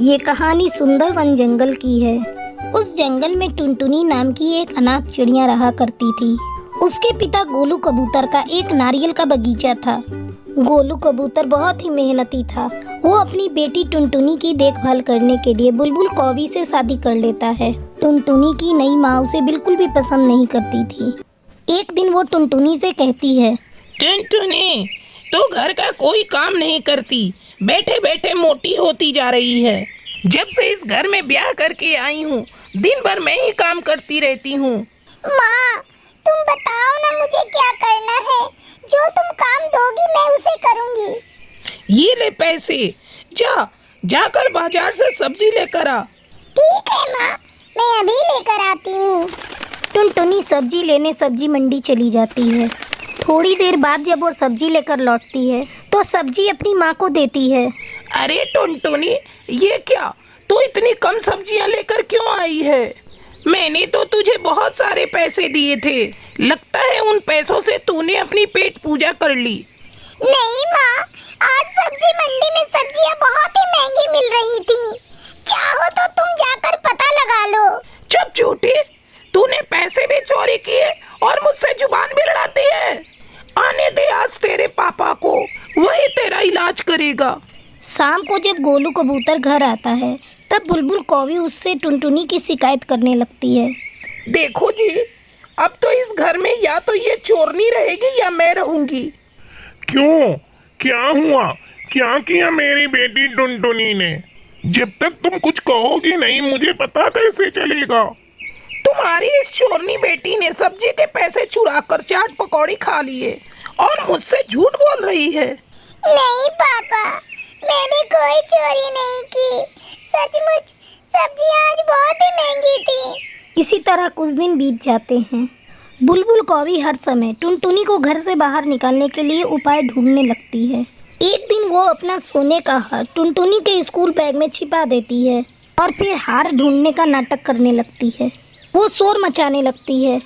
ये कहानी सुंदर वन जंगल की है। उस जंगल में टुनटुनी नाम की एक अनाथ चिड़िया रहा करती थी। उसके पिता गोलू कबूतर का एक नारियल का बगीचा था। गोलू कबूतर बहुत ही मेहनती था। वो अपनी बेटी टुनटुनी की देखभाल करने के लिए बुलबुल कौवी से शादी कर लेता है। टुनटुनी की नई माँ उसे बिल्कुल भी पसंद नहीं करती थी। एक दिन वो टुनटुनी से कहती है, टुनटुनी, तो घर का कोई काम नहीं करती, बैठे बैठे मोटी होती जा रही है। जब से इस घर में ब्याह करके आई हूँ, दिन भर मैं ही काम करती रहती हूँ। माँ, तुम बताओ ना मुझे क्या करना है। जो तुम काम दोगी मैं उसे करूँगी। ये ले पैसे, जाकर बाजार से सब्जी लेकर आ। ठीक है माँ, मैं अभी लेकर आती हूँ। टुनटुनी सब्जी लेने सब्जी मंडी चली जाती है। थोड़ी देर बाद जब वो सब्जी लेकर लौटती है तो सब्जी अपनी माँ को देती है। अरे टुनटुनी, ये क्या, तू इतनी कम सब्जियां लेकर क्यों आई है? मैंने तो तुझे बहुत सारे पैसे दिए थे। लगता है उन पैसों से तूने अपनी पेट पूजा कर ली। नहीं माँ, आज सब्जी मंडी में सब्जियाँ बहुत ही महंगी मिल रही थी। चाहो तो तुम जाकर पता लगा लो। चुप झूठी, तूने पैसे भी चोरी किए और मुझसे जुबान भी लड़ाती है। आने दे आज तेरे पापा को, वही तेरा इलाज करेगा। शाम को जब गोलू कबूतर घर आता है तब बुलबुल कौवी उससे टुनटुनी की शिकायत करने लगती है। देखो जी, अब तो इस घर में या तो ये चोरनी रहेगी या मैं रहूंगी। क्यों, क्या हुआ? क्या किया मेरी बेटी टुनटुनी ने? जब तक तुम कुछ कहोगी नहीं मुझे पता कैसे चलेगा? तुम्हारी इस चोरनी बेटी ने सब्जी के पैसे चुराकर चाट पकौड़ी खा लिए और मुझसे झूठ बोल रही है। नहीं पापा, मैंने कोई चोरी नहीं की। सचमुच सब्जियाँ आज बहुत ही महंगी थी। इसी तरह कुछ दिन बीत जाते हैं। बुलबुल कौवी हर समय टुनटुनी को घर से बाहर निकालने के लिए उपाय ढूंढने लगती है। एक दिन वो अपना सोने का हार टुनटुनी के स्कूल बैग में छिपा देती है और फिर हार ढूंढने का नाटक करने लगती है। वो शोर मचाने लगती है,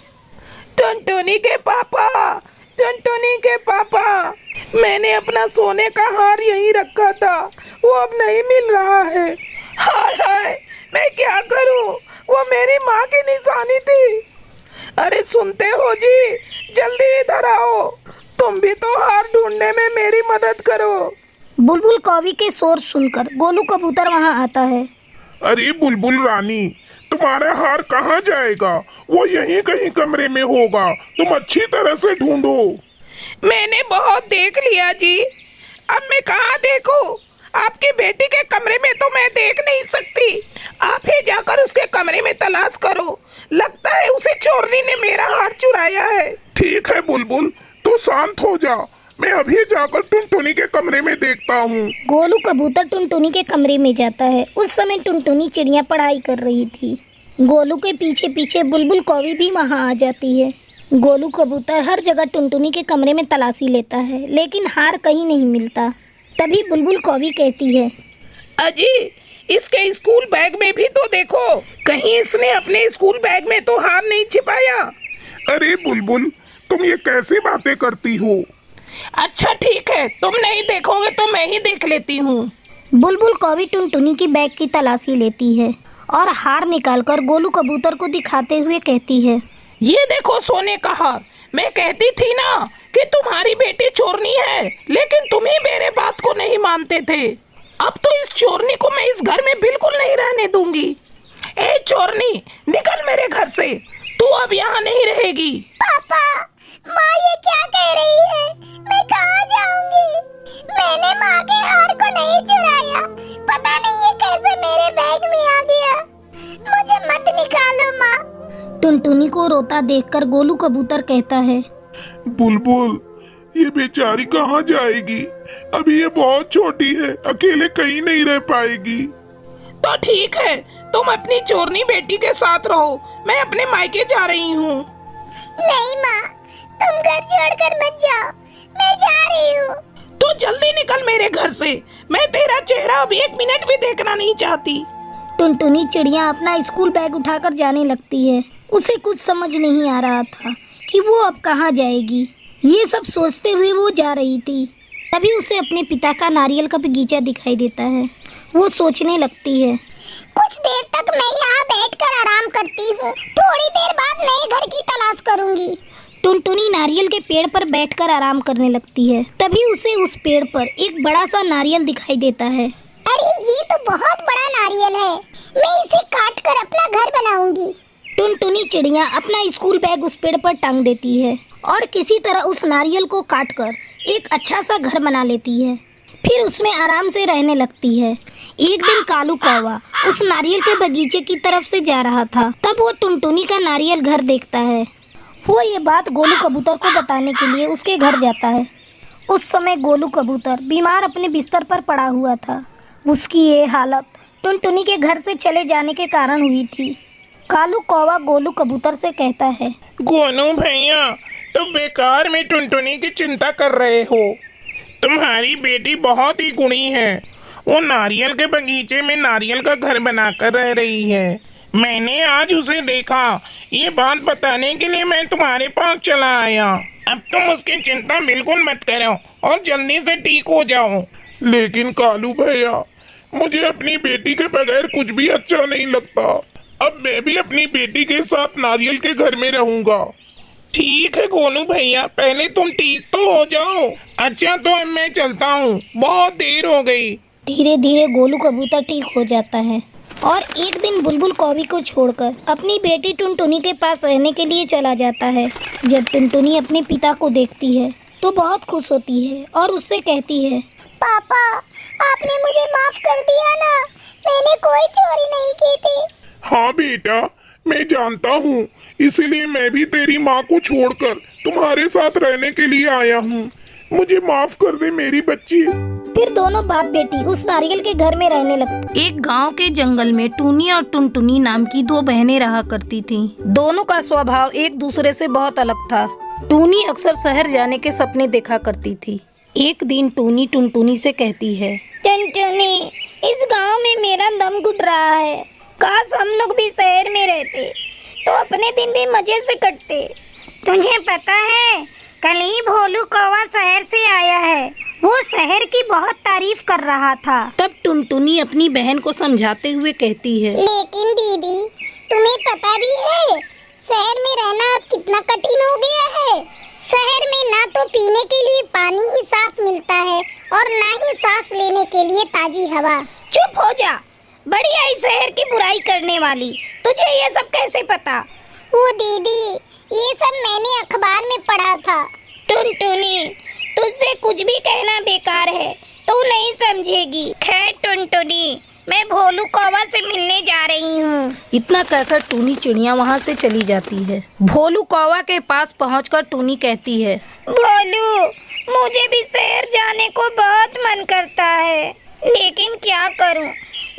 टुनटुनी के पापा, टुनटुनी के पापा, मैंने अपना सोने का हार यहीं रखा था, वो अब नहीं मिल रहा है। हाय हाय, मैं क्या करूं? वो मेरी माँ की निशानी थी। अरे सुनते हो जी, जल्दी इधर आओ, तुम भी तो हार ढूंढने में मेरी मदद करो। बुलबुल कौवी के शोर सुनकर गोलू कबूतर वहाँ आता है। अरे बुलबुल रानी, तुम्हारा हार कहाँ जाएगा? वो यहीं कहीं कमरे में होगा, तुम अच्छी तरह से ढूंढो। मैंने बहुत देख लिया जी, अब मैं कहाँ देखूं? आपकी बेटी के कमरे में तो मैं देख नहीं सकती। आप ही जाकर उसके कमरे में तलाश करो। लगता है उसे चोरनी ने मेरा हार चुराया है। ठीक है बुलबुल, तू शांत हो जा, मैं अभी जाकर टुनटुनी के कमरे में देखता हूँ। गोलू कबूतर टुनटुनी के कमरे में जाता है। उस समय टुनटुनी चिड़िया पढ़ाई कर रही थी। गोलू के पीछे पीछे बुलबुल कौवी भी वहाँ आ जाती है। गोलू कबूतर हर जगह टुनटुनी के कमरे में तलाशी लेता है, लेकिन हार कहीं नहीं मिलता। तभी बुलबुल कौवी कहती है, अजी, इसके स्कूल बैग में भी तो देखो, कहीं इसने अपने स्कूल बैग में तो हार नहीं छिपाया। अरे बुलबुल, तुम ये कैसी बातें करती हो? अच्छा ठीक है, तुम नहीं देखोगे तो मैं ही देख लेती हूँ। बुलबुल कौवी टुनटुनी की बैग की तलाशी लेती है और हार निकालकर गोलू कबूतर को दिखाते हुए कहती है, ये देखो सोने का हार। मैं कहती थी ना कि तुम्हारी बेटी चोरनी है, लेकिन तुम ही मेरे बात को नहीं मानते थे। अब तो इस चोरनी को मैं इस घर में बिल्कुल नहीं रहने दूंगी। ए चोरनी, निकल मेरे घर से, तू अब यहाँ नहीं रहेगी। पापा, माँ ये क्या कह रही है? मैं कहाँ जाऊंगी? मैंने माँ के हार को नहीं चुराया। पता नहीं ये कैसे मेरे बैग में आ गया। मुझे मत निकालो माँ। टुनटुनी को रोता देखकर गोलू कबूतर कहता है, बुलबुल, ये बेचारी कहाँ जाएगी? अभी ये बहुत छोटी है, अकेले कहीं नहीं रह पाएगी। तो ठीक है, तुम अपनी चोरनी बेटी के साथ रहो, मैं अपने मायके जा रही हूँ। नहीं माँ, तुम घर छोड़कर मत जाओ, मैं जा रही हूँ। तो जल्दी निकल मेरे घर से, मैं तेरा चेहरा अब एक मिनट भी देखना नहीं चाहती। टुनटुनी चिड़िया अपना स्कूल बैग उठाकर जाने लगती है। उसे कुछ समझ नहीं आ रहा था कि वो अब कहाँ जाएगी। ये सब सोचते हुए वो जा रही थी। तभी उसे अपने पिता का नारियल का बगीचा दिखाई देता है। वो सोचने लगती है। कुछ देर तक मैं यहाँ बैठकर आराम करती हूँ, थोड़ी देर बाद नए घर की तलाश करूँगी। टुनटुनी नारियल के पेड़ पर बैठकर आराम करने लगती है। तभी उसे उस पेड़ पर एक बड़ा सा नारियल दिखाई देता है। अरे ये तो बहुत बड़ा नारियल है, मैं इसे काट कर अपना घर बनाऊंगी। टुनटुनी चिड़िया अपना स्कूल बैग उस पेड़ पर टांग देती है और किसी तरह उस नारियल को काटकर एक अच्छा सा घर बना लेती है। फिर उसमें आराम से रहने लगती है। एक दिन कालू कौवा उस नारियल के बगीचे की तरफ से जा रहा था। तब वो टुनटुनी का नारियल घर देखता है। वो ये बात गोलू कबूतर को बताने के लिए उसके घर जाता है। उस समय गोलू कबूतर बीमार अपने बिस्तर पर पड़ा हुआ था। उसकी ये हालत टुनटुनी के घर से चले जाने के कारण हुई थी। कालू कौवा गोलू कबूतर से कहता है, गोनू भैया, तुम बेकार में टुनटुनी की चिंता कर रहे हो। तुम्हारी बेटी बहुत ही गुणी है। वो नारियल के बगीचे में नारियल का घर बनाकर रह रही है। मैंने आज उसे देखा। ये बात बताने के लिए मैं तुम्हारे पास चला आया। अब तुम उसकी चिंता बिल्कुल मत करो और जल्दी से ठीक हो जाओ। लेकिन कालू भैया, मुझे अपनी बेटी के बगैर कुछ भी अच्छा नहीं लगता। अब मैं भी अपनी बेटी के साथ नारियल के घर में रहूंगा। ठीक है गोनू भैया, पहले तुम ठीक तो हो जाओ। अच्छा तो अब मैं चलता हूँ, बहुत देर हो गई। धीरे धीरे गोलू कबूतर ठीक हो जाता है और एक दिन बुलबुल कौवी को छोड़कर अपनी बेटी टुनटुनी के पास रहने के लिए चला जाता है। जब टुनटुनी अपने पिता को देखती है तो बहुत खुश होती है और उससे कहती है, पापा, आपने मुझे माफ कर दिया ना, मैंने कोई चोरी नहीं की थी। हाँ बेटा, मैं जानता हूँ, इसीलिए मैं भी तेरी माँ को छोड़कर तुम्हारे साथ रहने के लिए आया हूँ। मुझे माफ कर दे मेरी बच्ची। फिर दोनों बाप बेटी उस नारियल के घर में रहने लगते। एक गांव के जंगल में टूनी और टुनटुनी नाम की दो बहनें रहा करती थीं। दोनों का स्वभाव एक दूसरे से बहुत अलग था। टूनी अक्सर शहर जाने के सपने देखा करती थी। एक दिन टूनी टुनटुनी से कहती है, टुनटुनी, इस गांव में मेरा दम घुट रहा है। काश हम लोग भी शहर में रहते तो अपने दिन भी मजे से कटते। तुझे पता है, कल ही भोलू कौवा शहर से आया है। वो शहर की बहुत तारीफ कर रहा था। तब टुनटुनी अपनी बहन को समझाते हुए कहती है, लेकिन दीदी, तुम्हें पता भी है शहर में रहना अब कितना कठिन हो गया है। शहर में ना तो पीने के लिए पानी ही साफ मिलता है और ना ही सांस लेने के लिए ताजी हवा। चुप हो जा, बड़ी आई शहर की बुराई करने वाली। तुझे ये सब कैसे पता? वो दीदी, ये सब मैंने अखबार में पढ़ा था। टुनटुनी, तुझसे कुछ भी कहना बेकार है, तू नहीं समझेगी। खैर टुनटुनी, मैं भोलू कौवा से मिलने जा रही हूँ। इतना कहकर टूनी चिड़िया वहाँ से चली जाती है। भोलू कौवा के पास पहुँचकर टूनी कहती है, भोलू, मुझे भी शहर जाने को बहुत मन करता है, लेकिन क्या करूँ,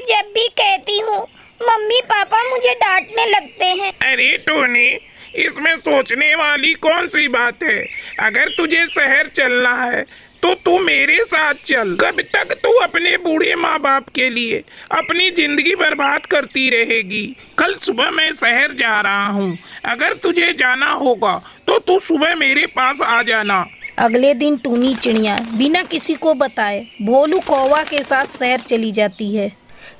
जब भी कहती हूँ मम्मी पापा मुझे डांटने लगते हैं। अरे टोनी, इसमें सोचने वाली कौन सी बात है? अगर तुझे शहर चलना है तो तू मेरे साथ चल। कब तक तू अपने बूढ़े माँ बाप के लिए अपनी जिंदगी बर्बाद करती रहेगी? कल सुबह मैं शहर जा रहा हूँ, अगर तुझे जाना होगा तो तू सुबह मेरे पास आ जाना। अगले दिन टूनी चिड़िया बिना किसी को बताए भोलू कौवा के साथ शहर चली जाती है।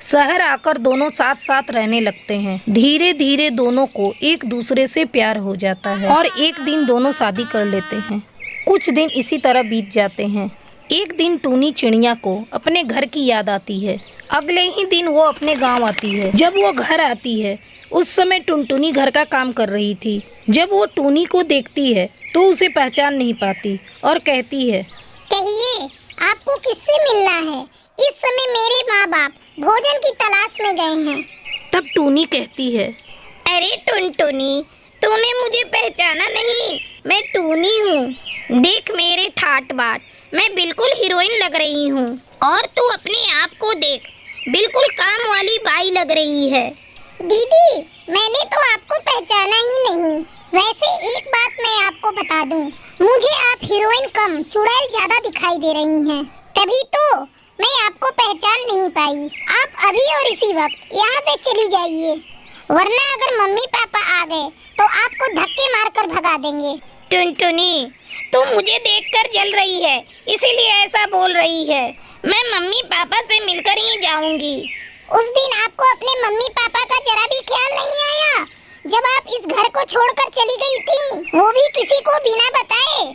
शहर आकर दोनों साथ साथ रहने लगते हैं। धीरे धीरे दोनों को एक दूसरे से प्यार हो जाता है और एक दिन दोनों शादी कर लेते हैं। कुछ दिन इसी तरह बीत जाते हैं। एक दिन टूनी चिड़िया को अपने घर की याद आती है। अगले ही दिन वो अपने गांव आती है। जब वो घर आती है उस समय टुनटुनी घर का काम कर रही थी। जब वो टूनी को देखती है तो उसे पहचान नहीं पाती और कहती है, कहिए, आपको किससे मिलना है? इस समय मेरे माँ बाप भोजन की तलाश में गए हैं। तब टूनी कहती है, अरे टुनटुनी, तूने मुझे पहचाना नहीं? मैं टूनी हूँ। देख मेरे ठाट बाट, मैं बिल्कुल हीरोइन लग रही हूँ और तू अपने आप को देख, बिल्कुल काम वाली बाई लग रही है। दीदी, मैंने तो आपको पहचाना ही नहीं। वैसे एक बात मैं आपको बता दूं, मुझे आप हीरोइन कम चुड़ैल ज्यादा दिखाई दे रही हैं। तभी तो मैं आपको पहचान नहीं पाई। आप अभी और इसी वक्त यहाँ से चली जाइए, वरना अगर मम्मी पापा आ गए तो आपको धक्के मारकर भगा देंगे। टुनटुनी, तू मुझे देखकर जल रही है, इसीलिए ऐसा बोल रही है। मैं मम्मी पापा से मिलकर ही जाऊंगी। उस दिन आपको अपने मम्मी पापा का जरा भी ख्याल नहीं आया जब आप इस घर को छोड़कर चली गई थी, वो भी किसी को बिना बताए।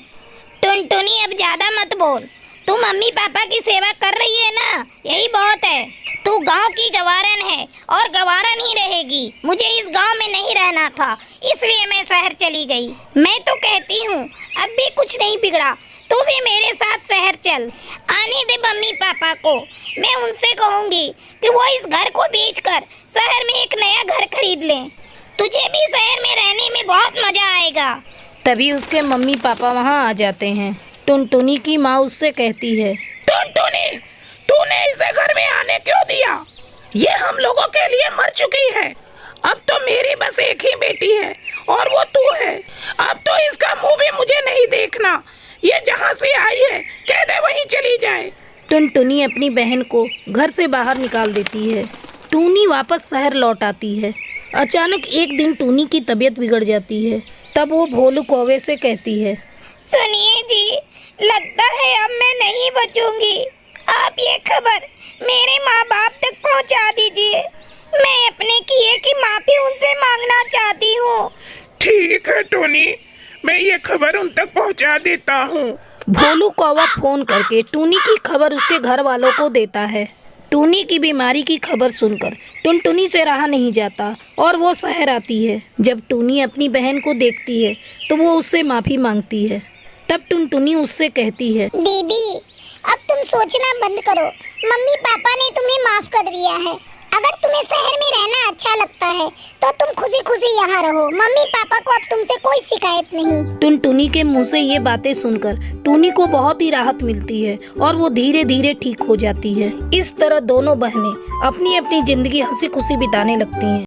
टुनटुनी अब ज्यादा मत बोल। तू मम्मी पापा की सेवा कर रही है ना, यही बहुत है। तू गांव की गवारन है और गवारन ही रहेगी। मुझे इस गांव में नहीं रहना था, इसलिए मैं शहर चली गई। मैं तो कहती हूँ अब भी कुछ नहीं बिगड़ा, तू भी मेरे साथ शहर चल। आने दे मम्मी पापा को, मैं उनसे कहूँगी कि वो इस घर को बेचकर शहर में एक नया घर खरीद लें। तुझे भी शहर में रहने में बहुत मजा आएगा। तभी उसके मम्मी पापा वहाँ आ जाते हैं। टुनटुनी की माँ उससे कहती है, टुनटुनी, तूने इसे घर में आने क्यों दिया? ये हम लोगों के लिए मर चुकी है। अब तो मेरी बस एक ही बेटी है और वो तू है। अब तो इसका मुंह भी मुझे नहीं देखना। ये जहाँ से आई है कह दे वहीं चली जाए। टुनटुनी अपनी बहन को घर से बाहर निकाल देती है। टूनी वापस शहर लौट आती है। अचानक एक दिन टूनी की तबीयत बिगड़ जाती है। तब वो भोलू कौवे से कहती है, सुनिए जी, लगता है अब मैं नहीं बचूंगी। आप ये खबर मेरे माँ बाप तक पहुँचा दीजिए। मैं अपने किए की माफी उनसे मांगना चाहती हूँ। ठीक है टोनी, मैं ये खबर उन तक पहुँचा देता हूँ। भोलू कौवा फोन करके टूनी की खबर उसके घर वालों को देता है। टूनी की बीमारी की खबर सुनकर टुनटुनी से रहा नहीं जाता और वो शहर आती है। जब टूनी अपनी बहन को देखती है तो वो उससे माफ़ी मांगती है। तब टुनटुनी उससे कहती है, दीदी, अब तुम सोचना बंद करो। मम्मी पापा ने तुम्हें माफ कर दिया है। अगर तुम्हें शहर में रहना अच्छा लगता है तो तुम खुशी खुशी यहाँ रहो। मम्मी पापा को अब तुमसे कोई शिकायत नहीं। टुनटुनी के मुंह से ये बातें सुनकर टूनी को बहुत ही राहत मिलती है और वो धीरे धीरे ठीक हो जाती है। इस तरह दोनों बहनें अपनी अपनी जिंदगी हंसी खुशी बिताने लगती हैं।